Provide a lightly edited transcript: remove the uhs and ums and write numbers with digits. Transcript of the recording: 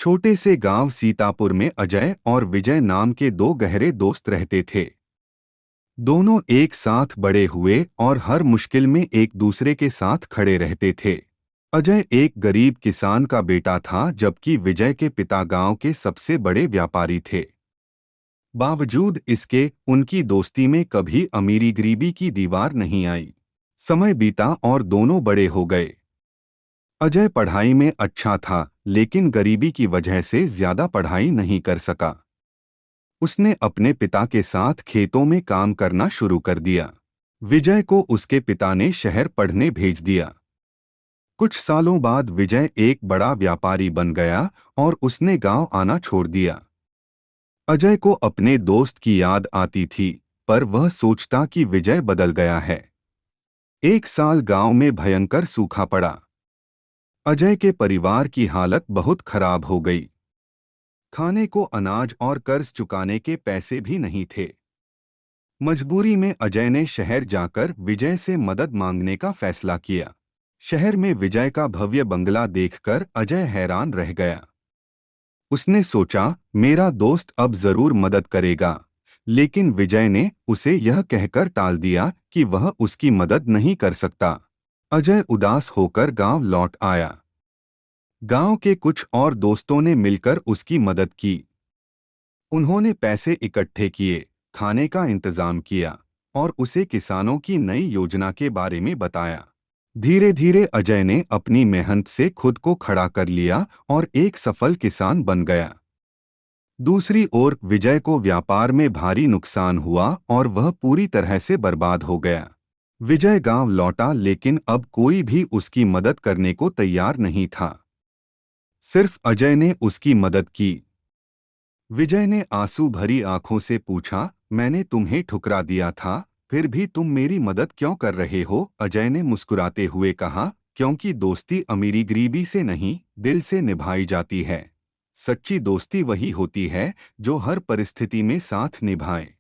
छोटे से गांव सीतापुर में अजय और विजय नाम के दो गहरे दोस्त रहते थे। दोनों एक साथ बड़े हुए और हर मुश्किल में एक दूसरे के साथ खड़े रहते थे। अजय एक गरीब किसान का बेटा था, जबकि विजय के पिता गांव के सबसे बड़े व्यापारी थे। बावजूद इसके उनकी दोस्ती में कभी अमीरी गरीबी की दीवार नहीं आई। समय बीता और दोनों बड़े हो गए। अजय पढ़ाई में अच्छा था, लेकिन गरीबी की वजह से ज्यादा पढ़ाई नहीं कर सका। उसने अपने पिता के साथ खेतों में काम करना शुरू कर दिया। विजय को उसके पिता ने शहर पढ़ने भेज दिया। कुछ सालों बाद विजय एक बड़ा व्यापारी बन गया और उसने गांव आना छोड़ दिया। अजय को अपने दोस्त की याद आती थी, पर वह सोचता कि विजय बदल गया है। एक साल गांव में भयंकर सूखा पड़ा। अजय के परिवार की हालत बहुत खराब हो गई। खाने को अनाज और कर्ज चुकाने के पैसे भी नहीं थे। मजबूरी में अजय ने शहर जाकर विजय से मदद मांगने का फैसला किया। शहर में विजय का भव्य बंगला देखकर अजय हैरान रह गया। उसने सोचा, मेरा दोस्त अब जरूर मदद करेगा। लेकिन विजय ने उसे यह कहकर टाल दिया कि वह उसकी मदद नहीं कर सकता। अजय उदास होकर गांव लौट आया। गांव के कुछ और दोस्तों ने मिलकर उसकी मदद की। उन्होंने पैसे इकट्ठे किए, खाने का इंतजाम किया और उसे किसानों की नई योजना के बारे में बताया। धीरे धीरे अजय ने अपनी मेहनत से खुद को खड़ा कर लिया और एक सफल किसान बन गया। दूसरी ओर विजय को व्यापार में भारी नुकसान हुआ और वह पूरी तरह से बर्बाद हो गया। विजय गांव लौटा, लेकिन अब कोई भी उसकी मदद करने को तैयार नहीं था। सिर्फ अजय ने उसकी मदद की। विजय ने आंसू भरी आंखों से पूछा, मैंने तुम्हें ठुकरा दिया था, फिर भी तुम मेरी मदद क्यों कर रहे हो? अजय ने मुस्कुराते हुए कहा, क्योंकि दोस्ती अमीरी गरीबी से नहीं, दिल से निभाई जाती है। सच्ची दोस्ती वही होती है जो हर परिस्थिति में साथ निभाए।